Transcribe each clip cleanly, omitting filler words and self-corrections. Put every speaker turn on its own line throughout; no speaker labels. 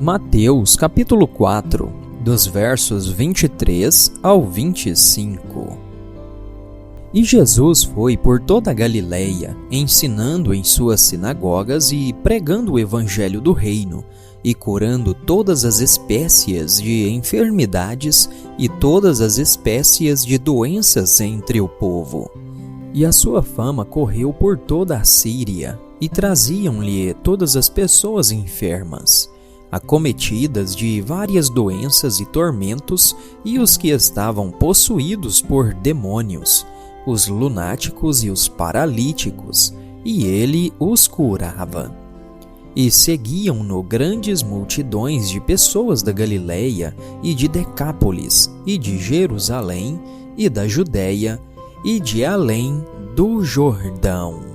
Mateus capítulo 4, dos versos 23 ao 25. E Jesus foi por toda a Galileia, ensinando em suas sinagogas e pregando o evangelho do reino, e curando todas as espécies de enfermidades e todas as espécies de doenças entre o povo. E a sua fama correu por toda a Síria, e traziam-lhe todas as pessoas enfermas, acometidas de várias doenças e tormentos, e os que estavam possuídos por demônios, os lunáticos e os paralíticos, e ele os curava. E seguiam-no grandes multidões de pessoas da Galileia e de Decápolis, e de Jerusalém, e da Judéia, e de além do Jordão.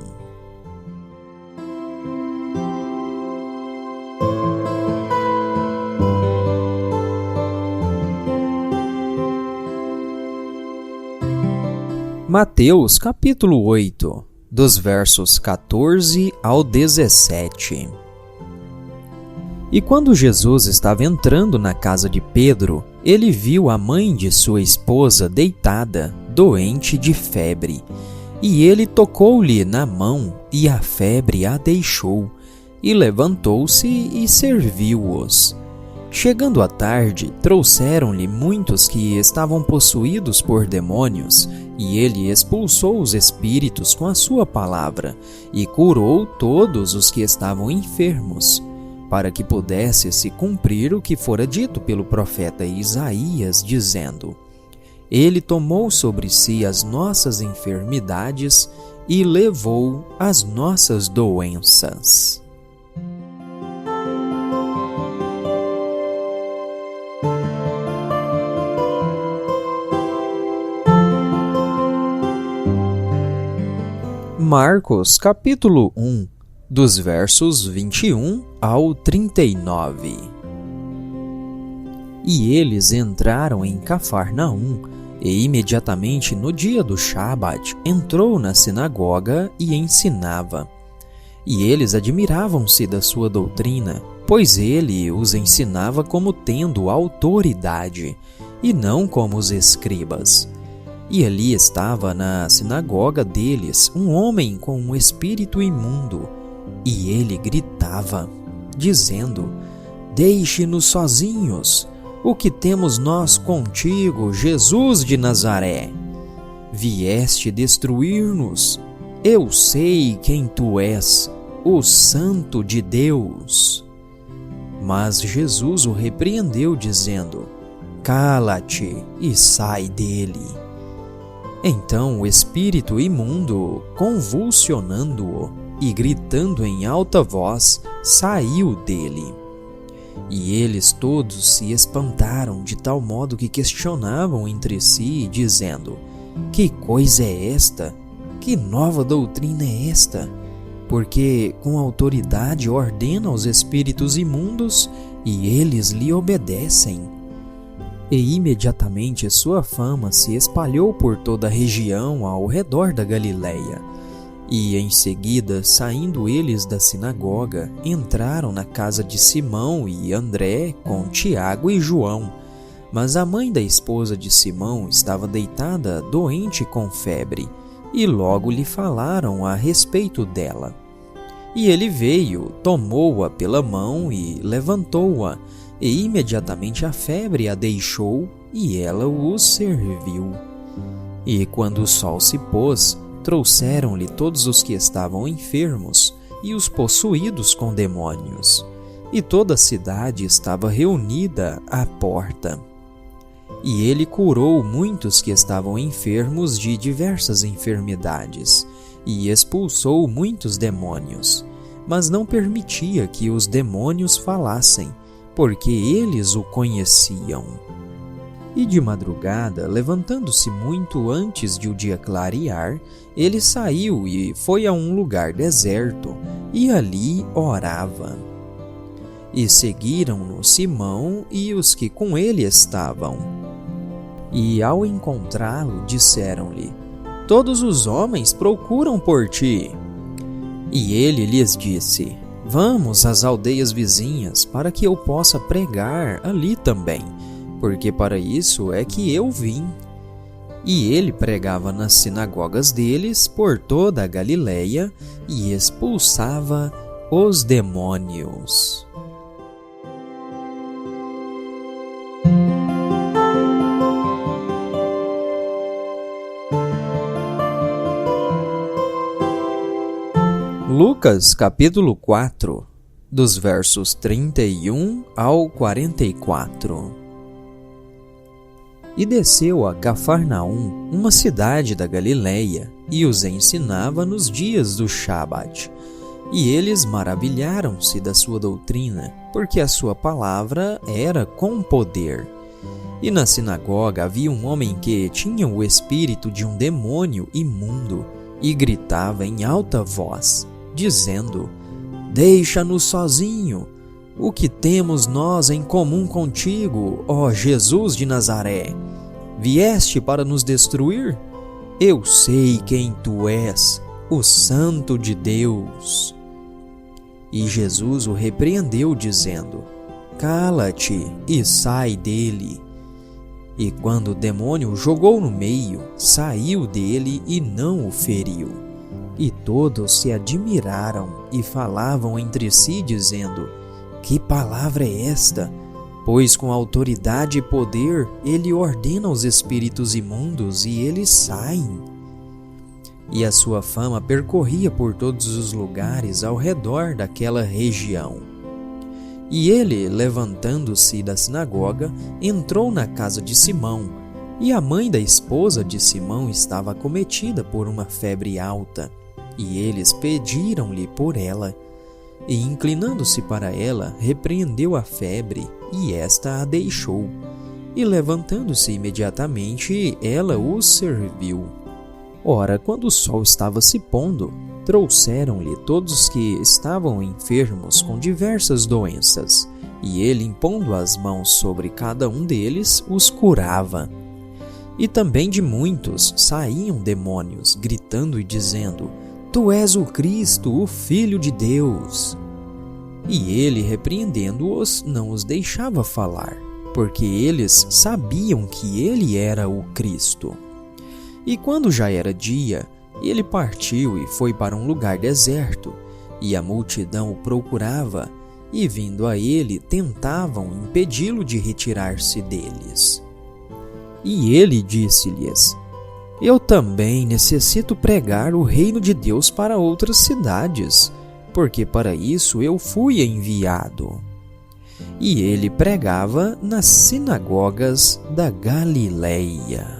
Mateus capítulo 8, dos versos 14 ao 17. E quando Jesus estava entrando na casa de Pedro, ele viu a mãe de sua esposa deitada, doente de febre. E ele tocou-lhe na mão, e a febre a deixou, e levantou-se e serviu-os. Chegando à tarde, trouxeram-lhe muitos que estavam possuídos por demônios, e ele expulsou os espíritos com a sua palavra, e curou todos os que estavam enfermos, para que pudesse se cumprir o que fora dito pelo profeta Isaías, dizendo: Ele tomou sobre si as nossas enfermidades e levou as nossas doenças. Marcos capítulo 1, dos versos 21 ao 39. E eles entraram em Cafarnaum, e imediatamente no dia do Shabat entrou na sinagoga e ensinava. E eles admiravam-se da sua doutrina, pois ele os ensinava como tendo autoridade, e não como os escribas. E ali estava na sinagoga deles um homem com um espírito imundo, e ele gritava, dizendo: Deixe-nos sozinhos, o que temos nós contigo, Jesus de Nazaré? Vieste destruir-nos? Eu sei quem tu és, o Santo de Deus. Mas Jesus o repreendeu, dizendo: Cala-te e sai dele. Então o espírito imundo, convulsionando-o e gritando em alta voz, saiu dele. E eles todos se espantaram de tal modo que questionavam entre si, dizendo: Que coisa é esta? Que nova doutrina é esta? Porque com autoridade ordena aos espíritos imundos, e eles lhe obedecem. E imediatamente sua fama se espalhou por toda a região ao redor da Galileia. E em seguida, saindo eles da sinagoga, entraram na casa de Simão e André com Tiago e João. Mas a mãe da esposa de Simão estava deitada, doente com febre, e logo lhe falaram a respeito dela. E ele veio, tomou-a pela mão e levantou-a, e imediatamente a febre a deixou, e ela os serviu. E quando o sol se pôs, trouxeram-lhe todos os que estavam enfermos e os possuídos com demônios, e toda a cidade estava reunida à porta. E ele curou muitos que estavam enfermos de diversas enfermidades, e expulsou muitos demônios, mas não permitia que os demônios falassem, porque eles o conheciam. E de madrugada, levantando-se muito antes de o dia clarear, ele saiu e foi a um lugar deserto, e ali orava. E seguiram-no Simão e os que com ele estavam. E ao encontrá-lo, disseram-lhe: Todos os homens procuram por ti. E ele lhes disse: Vamos às aldeias vizinhas para que eu possa pregar ali também, porque para isso é que eu vim. E ele pregava nas sinagogas deles por toda a Galileia e expulsava os demônios. Lucas capítulo 4, dos versos 31 ao 44. E desceu a Cafarnaum, uma cidade da Galileia, e os ensinava nos dias do Shabat. E eles maravilharam-se da sua doutrina, porque a sua palavra era com poder. E na sinagoga havia um homem que tinha o espírito de um demônio imundo, e gritava em alta voz, dizendo: Deixa-nos sozinho. O que temos nós em comum contigo, ó Jesus de Nazaré? Vieste para nos destruir? Eu sei quem tu és, o Santo de Deus. E Jesus o repreendeu, dizendo: Cala-te e sai dele. E quando o demônio o jogou no meio, saiu dele e não o feriu. E todos se admiraram e falavam entre si, dizendo: Que palavra é esta? Pois com autoridade e poder ele ordena aos espíritos imundos e eles saem. E a sua fama percorria por todos os lugares ao redor daquela região. E ele, levantando-se da sinagoga, entrou na casa de Simão, e a mãe da esposa de Simão estava acometida por uma febre alta. E eles pediram-lhe por ela. E inclinando-se para ela, repreendeu a febre, e esta a deixou. E levantando-se imediatamente, ela os serviu. Ora, quando o sol estava se pondo, trouxeram-lhe todos os que estavam enfermos com diversas doenças, e ele, impondo as mãos sobre cada um deles, os curava. E também de muitos saíam demônios, gritando e dizendo: Tu és o Cristo, o Filho de Deus. E ele, repreendendo-os, não os deixava falar, porque eles sabiam que ele era o Cristo. E quando já era dia, ele partiu e foi para um lugar deserto, e a multidão o procurava, e vindo a ele, tentavam impedi-lo de retirar-se deles. E ele disse-lhes: Eu também necessito pregar o reino de Deus para outras cidades, porque para isso eu fui enviado. E ele pregava nas sinagogas da Galileia.